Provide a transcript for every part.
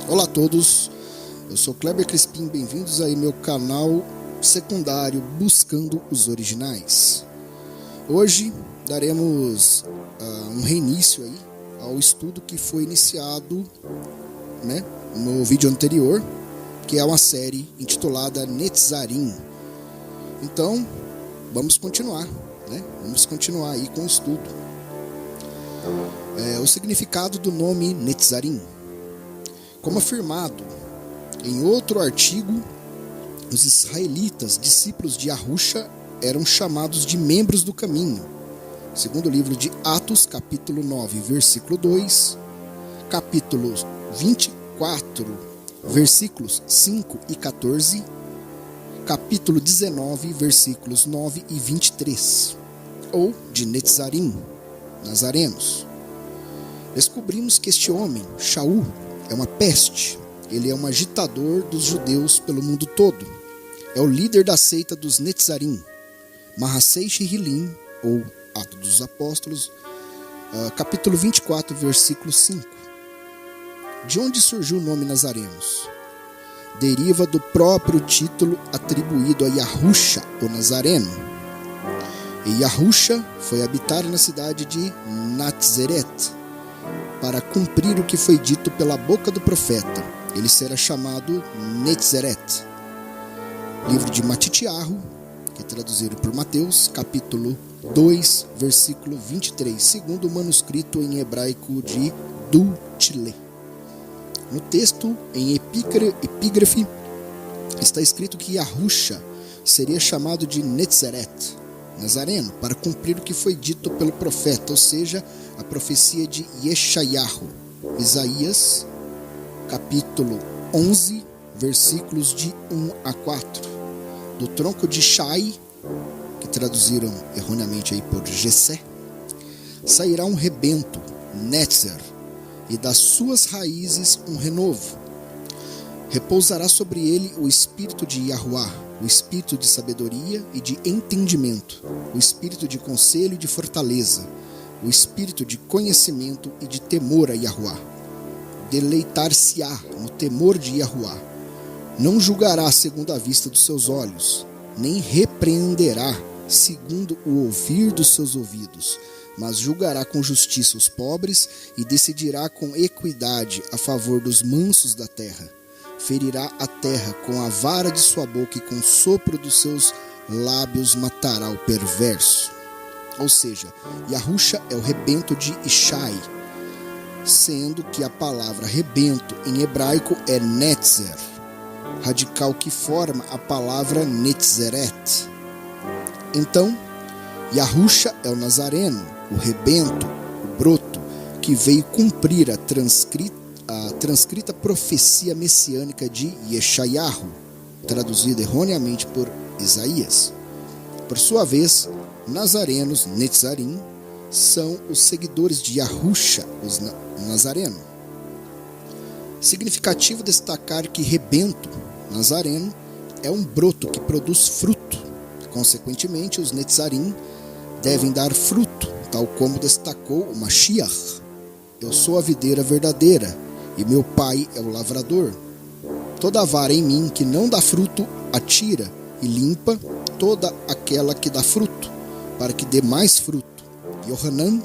Olá a todos, eu sou Kleber Crispim, bem-vindos aí ao meu canal secundário Buscando os Originais. Hoje daremos um reinício aí ao estudo que foi iniciado, no vídeo anterior, que é uma série intitulada Netzarim. Então, vamos continuar aí com o estudo. O significado do nome Netzarim. Como afirmado em outro artigo, os israelitas, discípulos de Yahusha, eram chamados de membros do caminho. Segundo o livro de Atos, capítulo 9, versículo 2, capítulo 24, versículos 5 e 14, capítulo 19, versículos 9 e 23, ou de Netzarim, nazarenos. Descobrimos que este homem, Shaul, é uma peste. Ele é um agitador dos judeus pelo mundo todo. É o líder da seita dos Netzarim. Mahassei Shehilim, ou Atos dos Apóstolos, capítulo 24, versículo 5. De onde surgiu o nome Nazarenos? Deriva do próprio título atribuído a Yahusha, o Nazareno. E Yahusha foi habitar na cidade de Natzeret, para cumprir o que foi dito pela boca do profeta. Ele será chamado Netzeret. Livro de Matitiahu, que é traduzido por Mateus, capítulo 2, versículo 23, segundo o manuscrito em hebraico de Dutile. No texto, em epígrafe, está escrito que Yahusha seria chamado de Netzeret, Nazareno, para cumprir o que foi dito pelo profeta, ou seja, a profecia de Yeshayahu, Isaías, capítulo 11, versículos de 1 a 4. Do tronco de Shai, que traduziram erroneamente aí por Jessé, sairá um rebento, Netzer, e das suas raízes um renovo. Repousará sobre ele o espírito de Yahuá, o espírito de sabedoria e de entendimento, o espírito de conselho e de fortaleza, o espírito de conhecimento e de temor a Yahuá. Deleitar-se-á no temor de Yahuá. Não julgará segundo a vista dos seus olhos, nem repreenderá segundo o ouvir dos seus ouvidos, mas julgará com justiça os pobres e decidirá com equidade a favor dos mansos da terra. Ferirá a terra com a vara de sua boca e com o sopro dos seus lábios matará o perverso. Ou seja, Yahusha é o rebento de Ishai, sendo que a palavra rebento em hebraico é Netzer, radical que forma a palavra Netzeret. Então, Yahusha é o Nazareno, o rebento, o broto, que veio cumprir a transcrita profecia messiânica de Yeshayahu, traduzida erroneamente por Isaías. Por sua vez, nazarenos, Netzarim, são os seguidores de Yahusha, o Nazareno. Significativo destacar que rebento, nazareno, é um broto que produz fruto. Consequentemente, os Netzarim devem dar fruto, tal como destacou o Mashiach. Eu sou a videira verdadeira, e meu pai é o lavrador. Toda vara em mim que não dá fruto, atira e limpa toda aquela que dá fruto, para que dê mais fruto. Yohanan,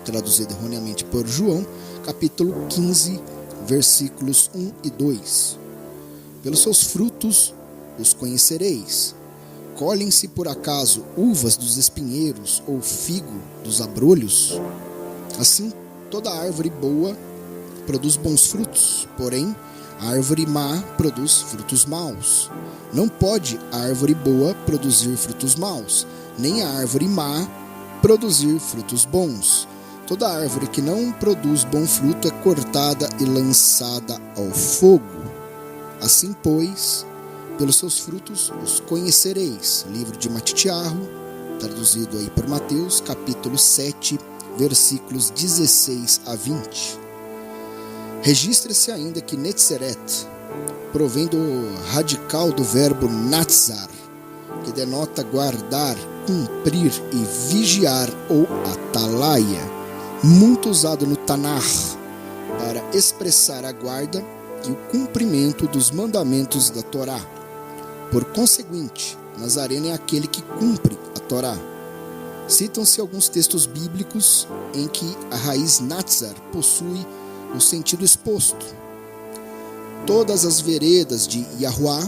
traduzido erroneamente por João, capítulo 15, versículos 1 e 2. Pelos seus frutos os conhecereis. Colhem-se por acaso uvas dos espinheiros ou figo dos abrolhos? Assim, toda árvore boa produz bons frutos, porém, a árvore má produz frutos maus. Não pode a árvore boa produzir frutos maus, nem a árvore má produzir frutos bons. Toda árvore que não produz bom fruto é cortada e lançada ao fogo. Assim, pois, pelos seus frutos os conhecereis. Livro de Matitiahu, traduzido aí por Mateus, capítulo 7, versículos 16 a 20. Registra-se ainda que Netzeret provém do radical do verbo natzar, que denota guardar, cumprir e vigiar ou atalaia, muito usado no Tanakh para expressar a guarda, e o cumprimento dos mandamentos da Torá. Por conseguinte, Nazareno é aquele que cumpre a Torá. Citam-se alguns textos bíblicos em que a raiz Natzar possui o sentido exposto. Todas as veredas de Yahuwá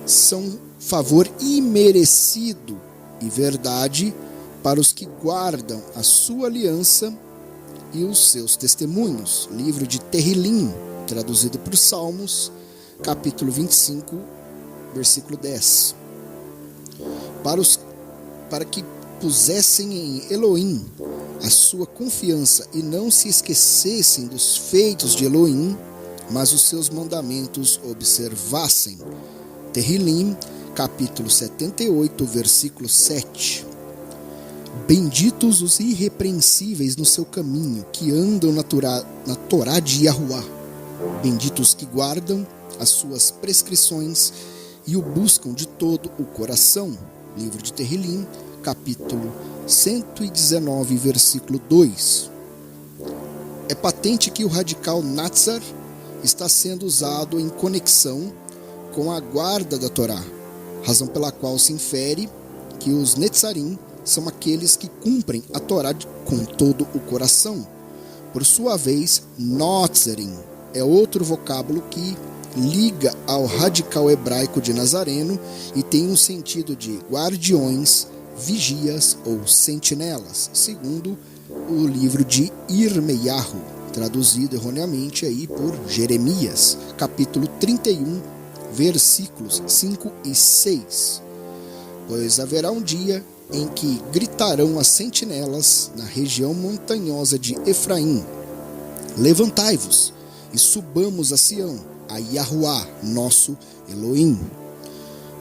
são favor imerecido e verdade para os que guardam a sua aliança e os seus testemunhos. Livro de Tehillim, traduzido para os Salmos, capítulo 25, versículo 10. Para que pusessem em Elohim a sua confiança e não se esquecessem dos feitos de Elohim, mas os seus mandamentos observassem. Tehillim, capítulo 78, versículo 7. Benditos os irrepreensíveis no seu caminho, que andam na Torá de Yahuwá. Benditos que guardam as suas prescrições e o buscam de todo o coração. Livro de Tehillim, capítulo 119, versículo 2. É patente que o radical Natzar está sendo usado em conexão com a guarda da Torá, razão pela qual se infere que os Netzarim são aqueles que cumprem a Torá com todo o coração. Por sua vez, Notzerim é outro vocábulo que liga ao radical hebraico de Nazareno e tem um sentido de guardiões, vigias ou sentinelas, segundo o livro de Irmeiahu, traduzido erroneamente aí por Jeremias, capítulo 31, versículos 5 e 6. Pois haverá um dia em que gritarão as sentinelas na região montanhosa de Efraim: levantai-vos e subamos a Sião, a Yahuwá, nosso Elohim.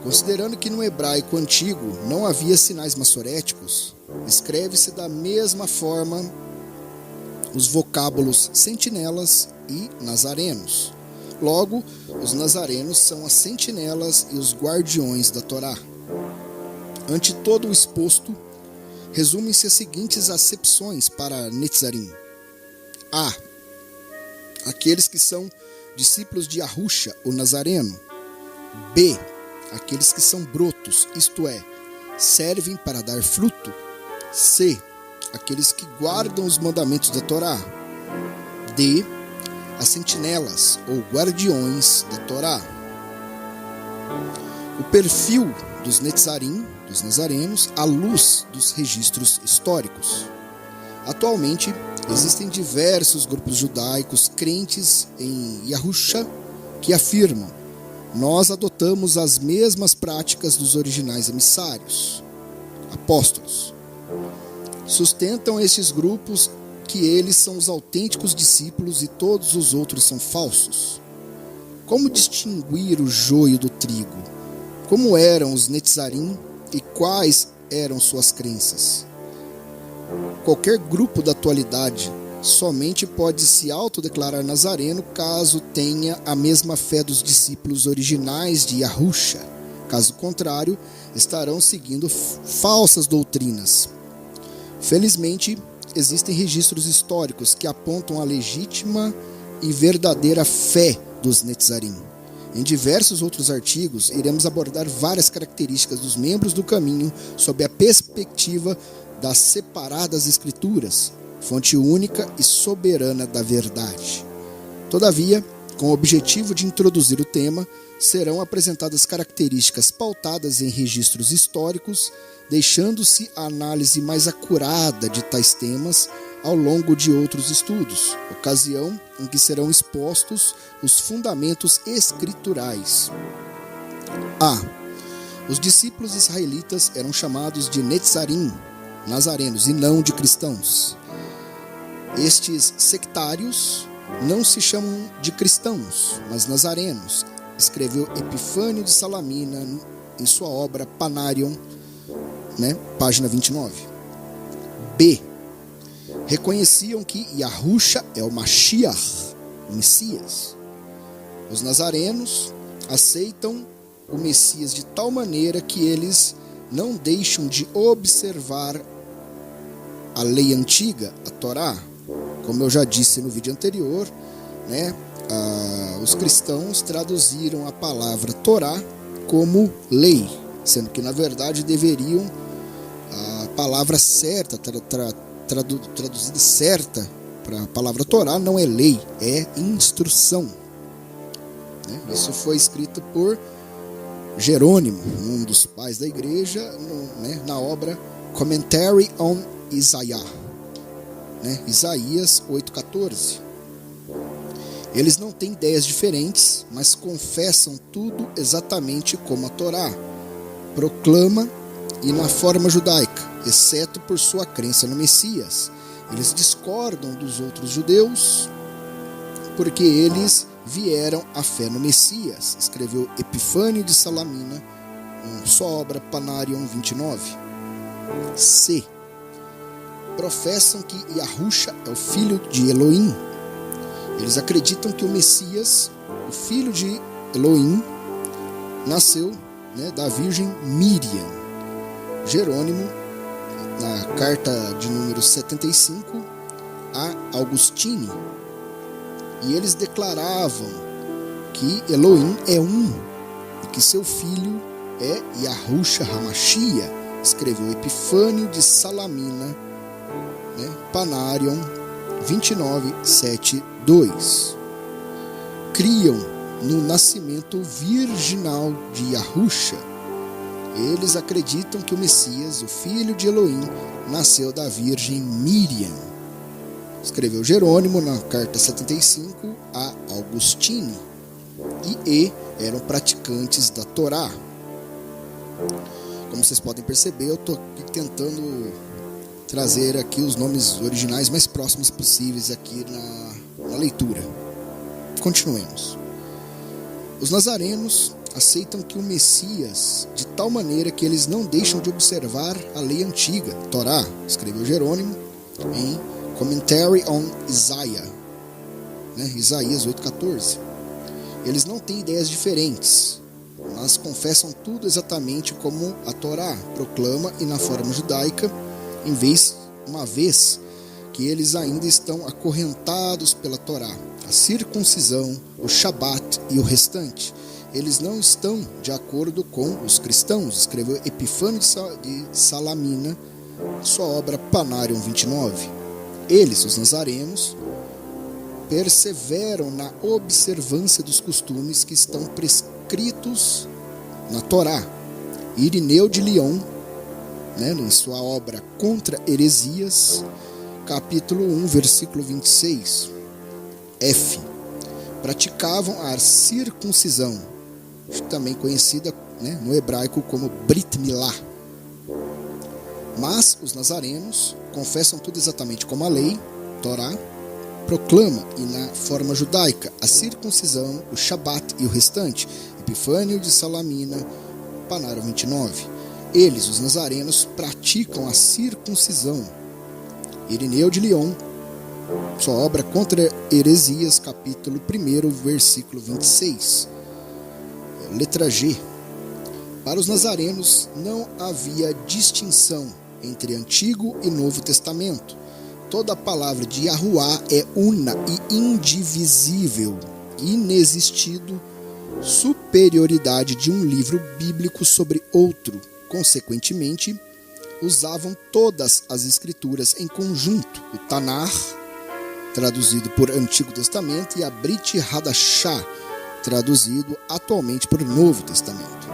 Considerando que no hebraico antigo não havia sinais massoréticos, escreve-se da mesma forma os vocábulos sentinelas e nazarenos. Logo, os nazarenos são as sentinelas e os guardiões da Torá. Ante todo o exposto, resumem-se as seguintes acepções para Netzarim. A. Aqueles que são discípulos de Yahusha, o Nazareno. B. Aqueles que são brotos, isto é, servem para dar fruto. C. Aqueles que guardam os mandamentos da Torá. D. As sentinelas ou guardiões da Torá. O perfil dos Netzarim, dos nazarenos, à luz dos registros históricos. Atualmente, existem diversos grupos judaicos crentes em Yahusha que afirmam: nós adotamos as mesmas práticas dos originais emissários, apóstolos. Sustentam estes grupos que eles são os autênticos discípulos e todos os outros são falsos. Como distinguir o joio do trigo? Como eram os Netzarim e quais eram suas crenças? Qualquer grupo da atualidade somente pode se autodeclarar nazareno caso tenha a mesma fé dos discípulos originais de Yahusha. Caso contrário, estarão seguindo falsas doutrinas. Felizmente, existem registros históricos que apontam a legítima e verdadeira fé dos Netzarim. Em diversos outros artigos, iremos abordar várias características dos membros do caminho sob a perspectiva das separadas escrituras, fonte única e soberana da verdade. Todavia, com o objetivo de introduzir o tema, serão apresentadas características pautadas em registros históricos, deixando-se a análise mais acurada de tais temas ao longo de outros estudos, ocasião em que serão expostos os fundamentos escriturais. A. Os discípulos israelitas eram chamados de Netzarim, nazarenos, e não de cristãos. Estes sectários não se chamam de cristãos, mas nazarenos, escreveu Epifânio de Salamina em sua obra Panarion, página 29. B. Reconheciam que Yahusha é o Mashiach, o Messias. Os nazarenos aceitam o Messias de tal maneira que eles não deixam de observar a lei antiga, a Torá. Como eu já disse no vídeo anterior, os cristãos traduziram a palavra Torá como lei, sendo que na verdade deveriam a palavra certa, traduzida certa para a palavra Torá não é lei, é instrução. Isso foi escrito por Jerônimo, um dos pais da igreja, na obra Commentary on Isaiah, Isaías 8,14. Eles não têm ideias diferentes, mas confessam tudo exatamente como a Torá proclama e na forma judaica, exceto por sua crença no Messias. Eles discordam dos outros judeus porque eles vieram à fé no Messias, escreveu Epifânio de Salamina, em sua obra Panarion 29. C. Professam que Yahusha é o filho de Elohim. Eles acreditam que o Messias, o filho de Elohim, nasceu da Virgem Miriam. Jerônimo, na carta de número 75 a Augustine, e eles declaravam que Elohim é um e que seu filho é Yahusha HaMashiach, escreveu Epifânio de Salamina, Panarion 29, 7, 2. Criam no nascimento virginal de Yahusha. Eles acreditam que o Messias, o filho de Elohim, nasceu da Virgem Miriam, escreveu Jerônimo na carta 75 a Augustine, e eram praticantes da Torá. Como vocês podem perceber, eu estou tentando trazer aqui os nomes originais mais próximos possíveis aqui na leitura. Continuemos. Os nazarenos aceitam que o Messias, de tal maneira que eles não deixam de observar a lei antiga, Torá, escreveu Jerônimo em Commentary on Isaiah, Isaías 8,14. Eles não têm ideias diferentes, mas confessam tudo exatamente como a Torá proclama e na forma judaica, uma vez que eles ainda estão acorrentados pela Torá, a circuncisão, o Shabat e o restante. Eles não estão de acordo com os cristãos, escreveu Epifânio de Salamina, sua obra Panarion 29. Eles, os nazarenos, perseveram na observância dos costumes que estão prescritos na Torá. Irineu de Lyon, em sua obra Contra Heresias, capítulo 1, versículo 26. F. Praticavam a circuncisão, também conhecida no hebraico como Brit Milá. Mas os nazarenos confessam tudo exatamente como a lei, Torá, proclama e na forma judaica, a circuncisão, o Shabat e o restante. Epifânio de Salamina, Panarion 29. Eles, os nazarenos, praticam a circuncisão. Irineu de Lyon, sua obra Contra Heresias, capítulo 1, versículo 26. Letra G. Para os nazarenos não havia distinção entre Antigo e Novo Testamento. Toda a palavra de Yahuwá é una e indivisível, inexistindo superioridade de um livro bíblico sobre outro. Consequentemente, usavam todas as escrituras em conjunto, o Tanar, traduzido por Antigo Testamento, e a Brit Hadashah, traduzido atualmente por Novo Testamento.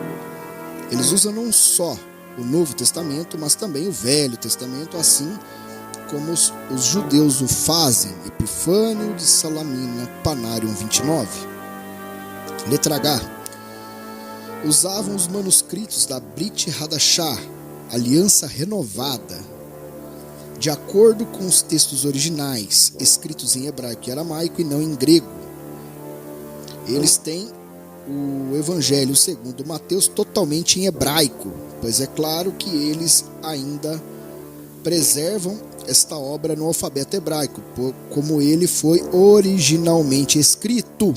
Eles usam não só o Novo Testamento, mas também o Velho Testamento, assim como os judeus o fazem. Epifânio de Salamina, Panarion 29. Letra H. Usavam os manuscritos da Brit Hadashah, Aliança Renovada, de acordo com os textos originais, escritos em hebraico e aramaico e não em grego. Eles têm o Evangelho segundo Mateus totalmente em hebraico, pois é claro que eles ainda preservam esta obra no alfabeto hebraico, como ele foi originalmente escrito.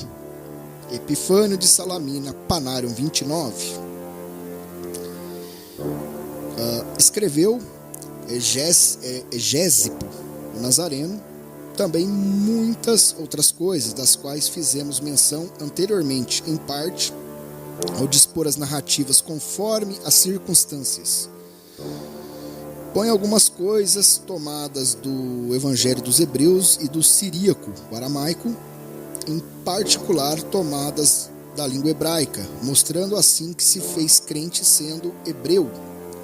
Epifânio de Salamina, Panarion 29. Escreveu Egésipo, o Nazareno, também muitas outras coisas, das quais fizemos menção anteriormente, em parte, ao dispor as narrativas conforme as circunstâncias. Põe algumas coisas tomadas do Evangelho dos Hebreus e do siríaco, o aramaico, em particular tomadas da língua hebraica, mostrando assim que se fez crente sendo hebreu.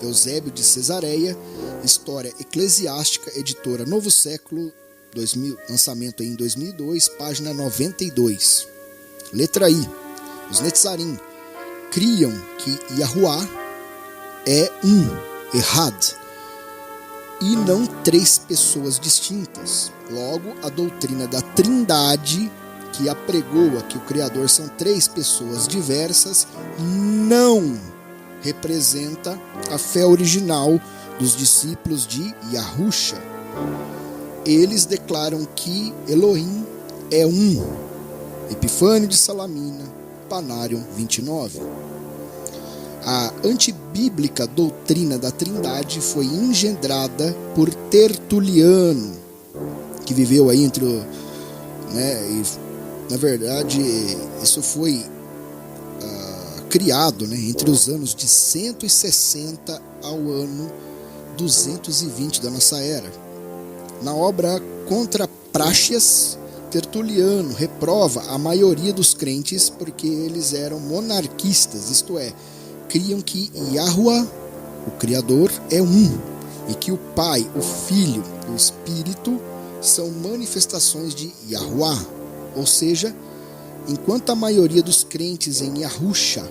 Eusébio de Cesareia, História Eclesiástica, editora Novo Século, 2000, lançamento em 2002, página 92. Letra I. Os Netzarim criam que Yahuwá é Errad, e não três pessoas distintas. Logo, a doutrina da Trindade, que apregoa que o Criador são três pessoas diversas, não representa a fé original dos discípulos de Yahusha. Eles declaram que Elohim é um. Epifânio de Salamina, Panarion 29. A antibíblica doutrina da Trindade foi engendrada por Tertuliano, que viveu aí entre o... e, na verdade, isso foi criado entre os anos de 160 ao ano 220 da nossa era. Na obra Contra Práxias, Tertuliano reprova a maioria dos crentes porque eles eram monarquistas, isto é, criam que Yahuwá, o Criador, é um, e que o Pai, o Filho e o Espírito são manifestações de Yahuwá. Ou seja, enquanto a maioria dos crentes em Yahusha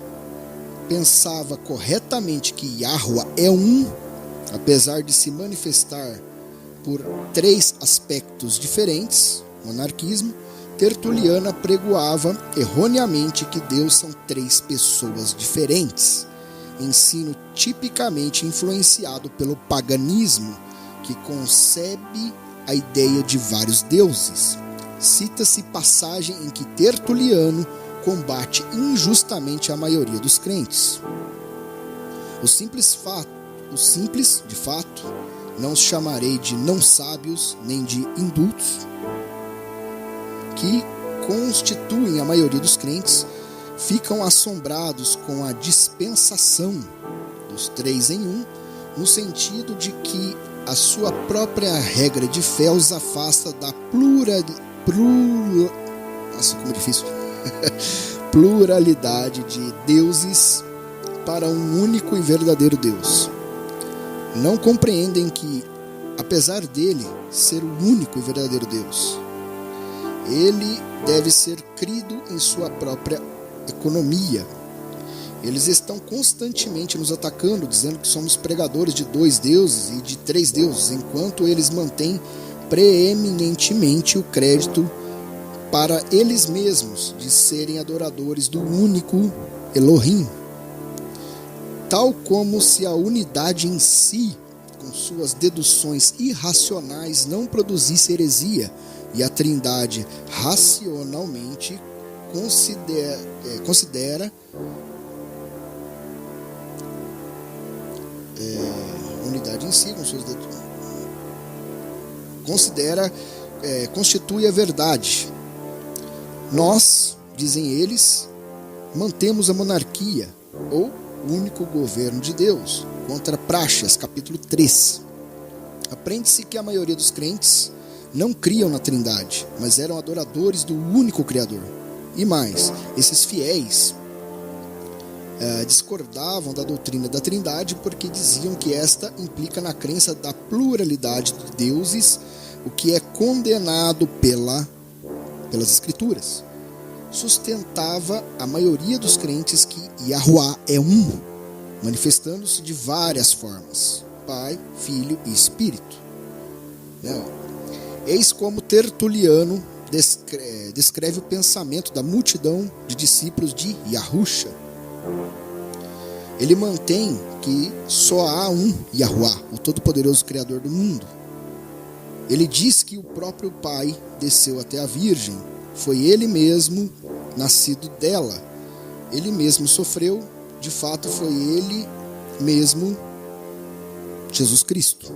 pensava corretamente que Yahuwá é um, apesar de se manifestar por três aspectos diferentes, monarquismo, Tertuliano apregoava erroneamente que Deus são três pessoas diferentes, ensino tipicamente influenciado pelo paganismo, que concebe a ideia de vários deuses. Cita-se passagem em que Tertuliano combate injustamente a maioria dos crentes. O simples, de fato, não os chamarei de não sábios, nem de indultos, que constituem a maioria dos crentes, ficam assombrados com a dispensação dos três em um, no sentido de que a sua própria regra de fé os afasta da pluralidade de deuses para um único e verdadeiro Deus. Não compreendem que, apesar dele ser o único e verdadeiro Deus, ele deve ser crido em sua própria economia. Eles estão constantemente nos atacando, dizendo que somos pregadores de dois deuses e de três deuses, enquanto eles mantêm preeminentemente o crédito para eles mesmos de serem adoradores do único Elohim. Tal como se a unidade em si, com suas deduções irracionais, não produzisse heresia, e a Trindade racionalmente considera unidade em si, com suas constitui a verdade. Nós, dizem eles, mantemos a monarquia, ou o único governo de Deus. Contra Práxias, capítulo 3. Aprende-se que a maioria dos crentes não criam na Trindade, mas eram adoradores do único Criador. E mais, esses fiéis discordavam da doutrina da Trindade porque diziam que esta implica na crença da pluralidade de deuses, o que é condenado pelas Escrituras. Sustentava a maioria dos crentes que Yahuwá é um, manifestando-se de várias formas: Pai, Filho e Espírito. Eis como Tertuliano descreve o pensamento da multidão de discípulos de Yahusha. Ele mantém que só há um Yahuwá, o Todo-Poderoso Criador do mundo. Ele diz que o próprio Pai desceu até a Virgem, foi ele mesmo nascido dela, ele mesmo sofreu, de fato foi ele mesmo Jesus Cristo.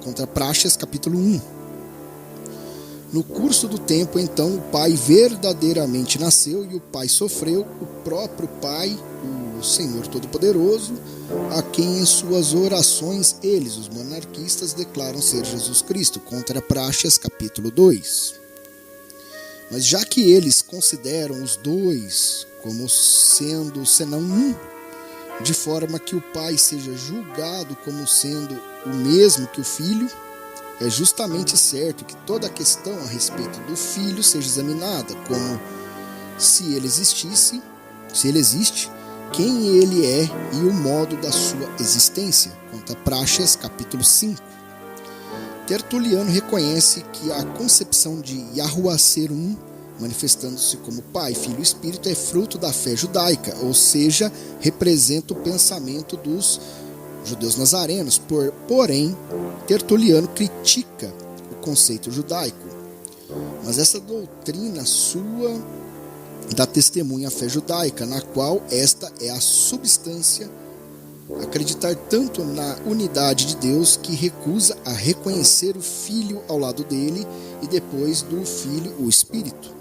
Contra Práxias, capítulo 1. No curso do tempo, então, o Pai verdadeiramente nasceu e o Pai sofreu, o próprio Pai, o Senhor Todo-Poderoso, a quem em suas orações eles, os monarquistas, declaram ser Jesus Cristo, contra Práxeas, capítulo 2. Mas já que eles consideram os dois como sendo senão um, de forma que o Pai seja julgado como sendo o mesmo que o Filho, é justamente certo que toda a questão a respeito do Filho seja examinada, como se ele existisse, se ele existe, quem ele é e o modo da sua existência, contra Práxeas, capítulo 5. Tertuliano reconhece que a concepção de Yahuwah ser um, manifestando-se como Pai, Filho e Espírito, é fruto da fé judaica, ou seja, representa o pensamento dos judeus nazarenos. Porém, Tertuliano critica o conceito judaico. Mas essa doutrina sua dá testemunha à fé judaica, na qual esta é a substância, acreditar tanto na unidade de Deus que recusa a reconhecer o Filho ao lado dele e depois do Filho o Espírito.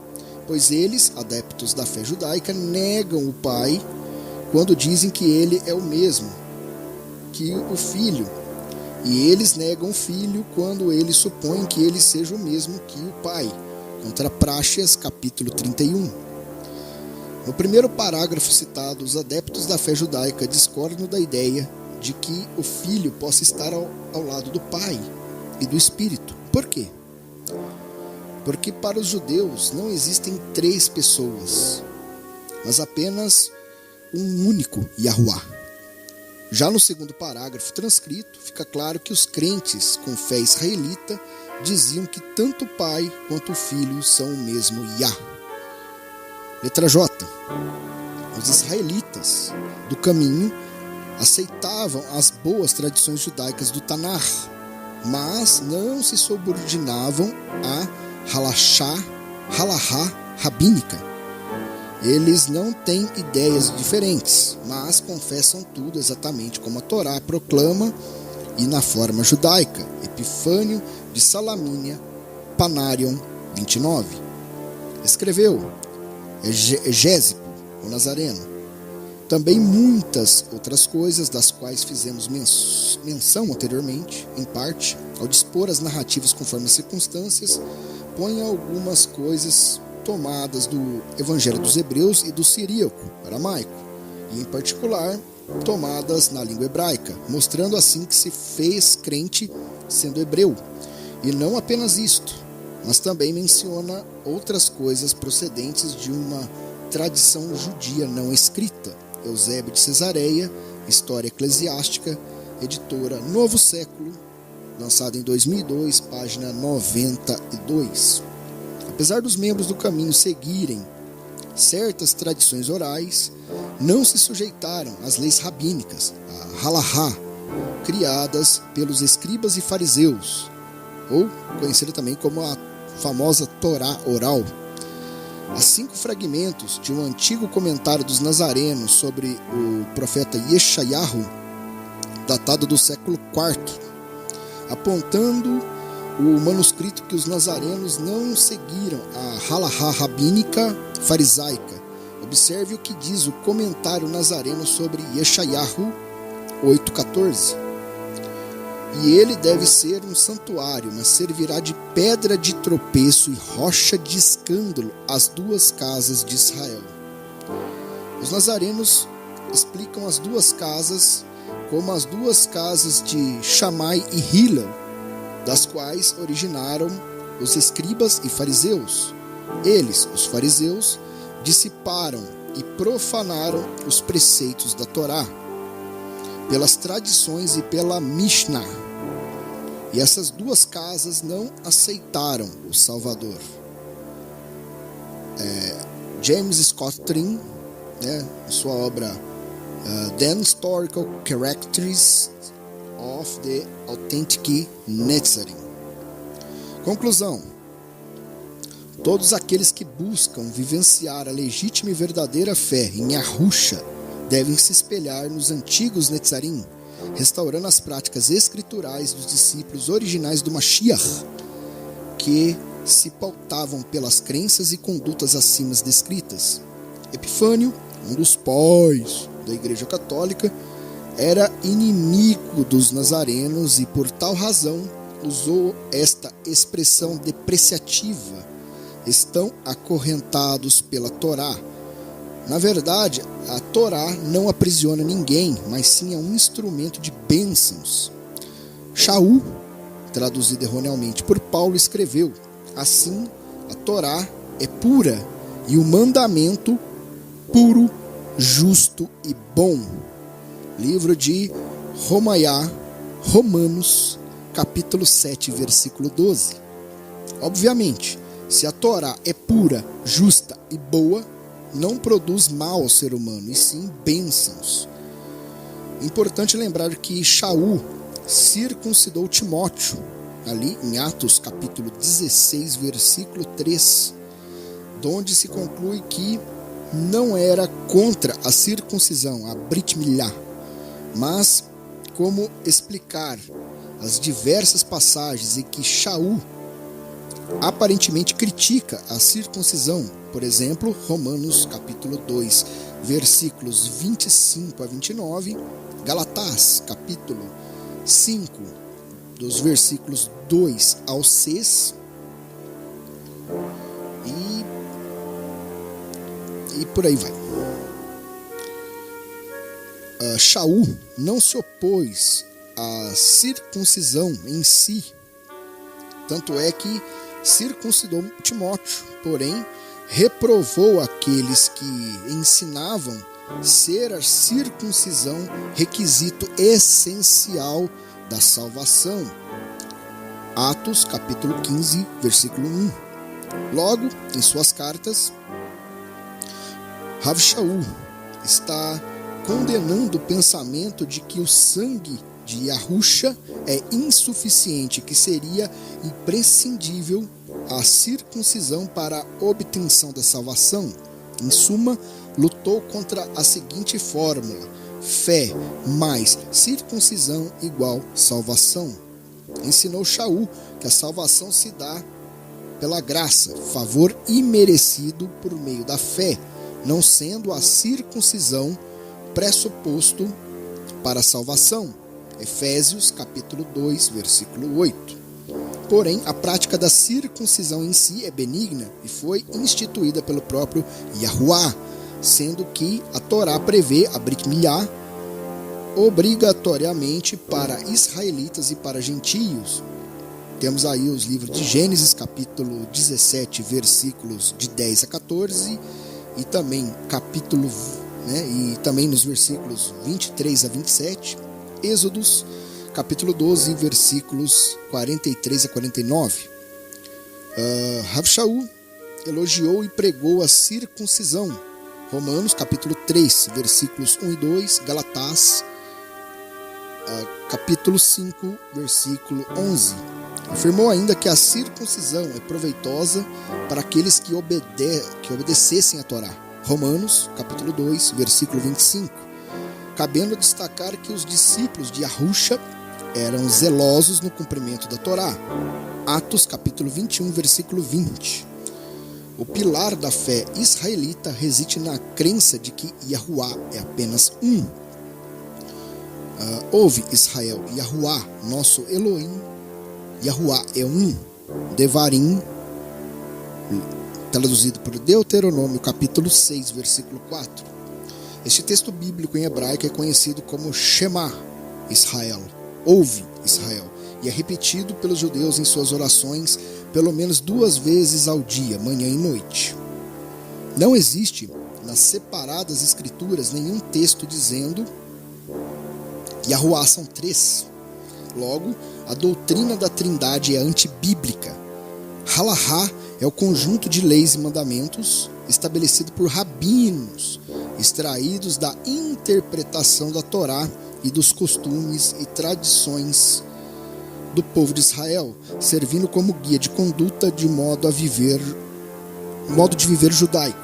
Pois eles, adeptos da fé judaica, negam o Pai quando dizem que ele é o mesmo que o Filho, e eles negam o Filho quando eles supõem que ele seja o mesmo que o Pai, contra Práxeas, capítulo 31. No primeiro parágrafo citado, os adeptos da fé judaica discordam da ideia de que o Filho possa estar ao lado do Pai e do Espírito. Por quê? Porque para os judeus não existem três pessoas, mas apenas um único Yahuwah. Já no segundo parágrafo transcrito, fica claro que os crentes com fé israelita diziam que tanto o Pai quanto o Filho são o mesmo Yah. Letra J. Os israelitas do caminho aceitavam as boas tradições judaicas do Tanar, mas não se subordinavam à halahá rabínica. Eles não têm ideias diferentes, mas confessam tudo exatamente como a Torá proclama e na forma judaica. Epifânio de Salamínia, Panarion 29. Escreveu Egésipo, o Nazareno. Também muitas outras coisas das quais fizemos menção anteriormente, em parte, ao dispor as narrativas conforme as circunstâncias, põe algumas coisas tomadas do Evangelho dos Hebreus e do Siríaco, aramaico, e em particular tomadas na língua hebraica, mostrando assim que se fez crente sendo hebreu. E não apenas isto, mas também menciona outras coisas procedentes de uma tradição judia não escrita. Eusébio de Cesareia, História Eclesiástica, editora Novo Século, lançada em 2002, página 92. Apesar dos membros do caminho seguirem certas tradições orais, não se sujeitaram às leis rabínicas, a halahá, criadas pelos escribas e fariseus, ou conhecida também como a famosa Torá oral. Há 5 fragmentos de um antigo comentário dos nazarenos sobre o profeta Yeshayahu, datado do século IV, apontando o manuscrito que os nazarenos não seguiram a halahá rabínica farisaica. Observe o que diz o comentário nazareno sobre Yeshayahu 8,14. E ele deve ser um santuário, mas servirá de pedra de tropeço e rocha de escândalo às 2 casas de Israel. Os nazarenos explicam as 2 casas como as 2 casas de Shammai e Hillel, das quais originaram os escribas e fariseus. Eles, os fariseus, dissiparam e profanaram os preceitos da Torá, pelas tradições e pela Mishnah. E essas 2 casas não aceitaram o Salvador. James Scott Tring, em sua obra The Historical Characteristics of the Authentic Netzarim. Conclusão: todos aqueles que buscam vivenciar a legítima e verdadeira fé em Yahusha devem se espelhar nos antigos Netzarim, restaurando as práticas escriturais dos discípulos originais do Mashiach, que se pautavam pelas crenças e condutas acima descritas. Epifânio, um dos pais da Igreja Católica, era inimigo dos nazarenos e, por tal razão, usou esta expressão depreciativa: estão acorrentados pela Torá. Na verdade, a Torá não aprisiona ninguém, mas sim é um instrumento de bênçãos. Shaul, traduzido erroneamente por Paulo, escreveu: assim, a Torá é pura e o mandamento puro, justo e bom. Livro de Romanos, capítulo 7, versículo 12. Obviamente, se a Torá é pura, justa e boa, não produz mal ao ser humano, e sim bênçãos. Importante lembrar que Shaul circuncidou Timóteo, ali em Atos capítulo 16, versículo 3, onde se conclui que não era contra a circuncisão, a Brit Milá, mas como explicar as diversas passagens em que Shaul aparentemente critica a circuncisão. Por exemplo, Romanos capítulo 2, versículos 25 a 29, Galatás capítulo 5, dos versículos 2 ao 6, e por aí vai. Shaul não se opôs à circuncisão em si, tanto é que circuncidou Timóteo, porém reprovou aqueles que ensinavam ser a circuncisão requisito essencial da salvação. Atos capítulo 15, versículo 1. Logo, em suas cartas, Rav Shaul está condenando o pensamento de que o sangue de Yahusha é insuficiente, que seria imprescindível a circuncisão para a obtenção da salvação. Em suma, lutou contra a seguinte fórmula: fé mais circuncisão igual salvação. Ensinou Shaul que a salvação se dá pela graça, favor imerecido por meio da fé, não sendo a circuncisão pressuposto para a salvação. Efésios capítulo 2, versículo 8. Porém, a prática da circuncisão em si é benigna e foi instituída pelo próprio Yahuwá, sendo que a Torá prevê a Brit Milá obrigatoriamente para israelitas e para gentios. Temos aí os livros de Gênesis, capítulo 17, versículos de 10 a 14, e também e também nos versículos 23 a 27, Êxodos, capítulo 12, versículos 43 a 49. Rav Shaul elogiou e pregou a circuncisão. Romanos, capítulo 3, versículos 1 e 2, Galatás, capítulo 5, versículo 11. Afirmou ainda que a circuncisão é proveitosa para aqueles que obedecessem a Torá. Romanos, capítulo 2, versículo 25. Cabendo destacar que os discípulos de Yahusha eram zelosos no cumprimento da Torá. Atos, capítulo 21, versículo 20. O pilar da fé israelita reside na crença de que Yahuwá é apenas um. Ouve, Israel, Yahuwá, nosso Elohim, Yahuwá é um. Devarim, traduzido por Deuteronômio, capítulo 6, versículo 4. Este texto bíblico em hebraico é conhecido como Shema Israel, ouve, Israel, e é repetido pelos judeus em suas orações pelo menos 2 vezes ao dia, manhã e noite. Não existe nas separadas escrituras nenhum texto dizendo Yahuwá são 3. Logo, a doutrina da Trindade é antibíblica. Halahá é o conjunto de leis e mandamentos estabelecido por rabinos, extraídos da interpretação da Torá e dos costumes e tradições do povo de Israel, servindo como guia de conduta de modo de viver judaico.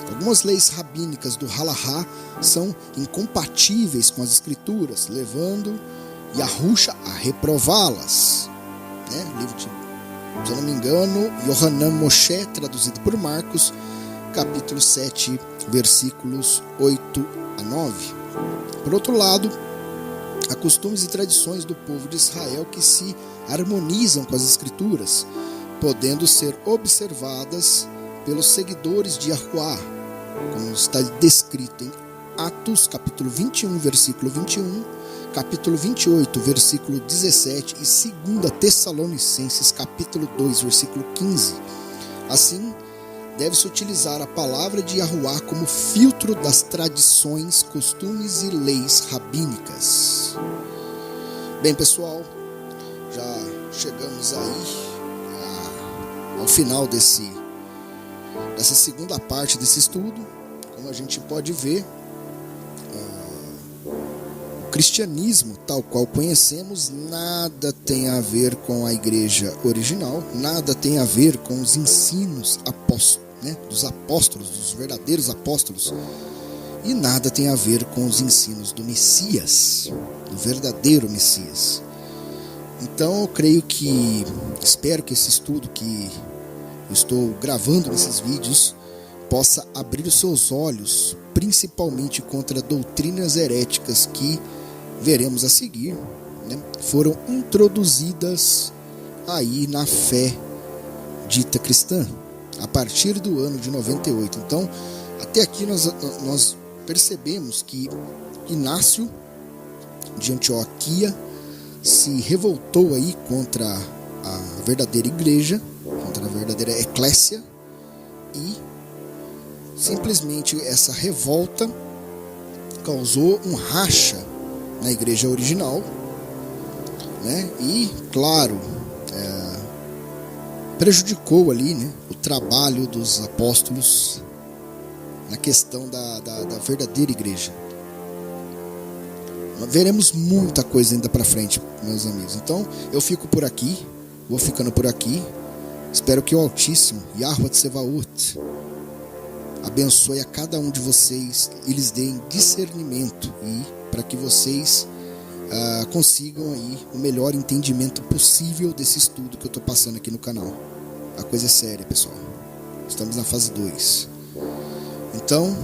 Algumas leis rabínicas do Halahá são incompatíveis com as escrituras, levando Yahusha a reprová-las. Livro de se eu não me engano, Yohanan Moshe, traduzido por Marcos, capítulo 7, versículos 8 a 9. Por outro lado, há costumes e tradições do povo de Israel que se harmonizam com as Escrituras, podendo ser observadas pelos seguidores de Yahuwá, como está descrito em Atos, capítulo 21, versículo 21, capítulo 28, versículo 17 e 2 Tessalonicenses, capítulo 2, versículo 15. Assim, deve-se utilizar a palavra de Yahuwá como filtro das tradições, costumes e leis rabínicas. Bem, pessoal, já chegamos aí ao final dessa segunda parte desse estudo. Como a gente pode ver, o cristianismo, tal qual conhecemos, nada tem a ver com a igreja original, nada tem a ver com os ensinos dos apóstolos, dos verdadeiros apóstolos, e nada tem a ver com os ensinos do Messias, do verdadeiro Messias. Então eu espero que esse estudo que eu estou gravando nesses vídeos possa abrir os seus olhos, principalmente contra doutrinas heréticas que veremos a seguir, foram introduzidas aí na fé dita cristã, a partir do ano de 98. Então, até aqui nós percebemos que Inácio de Antioquia se revoltou aí contra a verdadeira igreja, contra a verdadeira eclésia, e simplesmente essa revolta causou um racha na igreja original, e, claro, prejudicou ali, o trabalho dos apóstolos na questão da verdadeira igreja. Veremos muita coisa ainda para frente, meus amigos. Então, eu fico por aqui, vou ficando por aqui. Espero que o Altíssimo, Yahuwah Tsevaot, abençoe a cada um de vocês e lhes dê discernimento, e para que vocês consigam aí o melhor entendimento possível desse estudo que eu estou passando aqui no canal. A coisa é séria, pessoal. Estamos na fase 2. Então,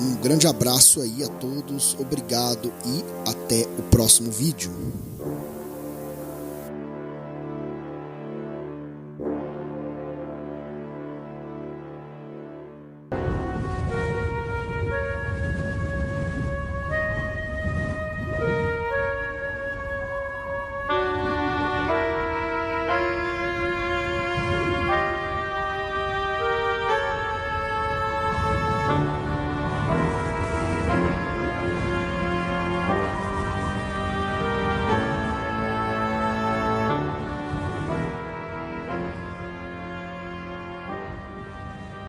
um grande abraço aí a todos, obrigado e até o próximo vídeo.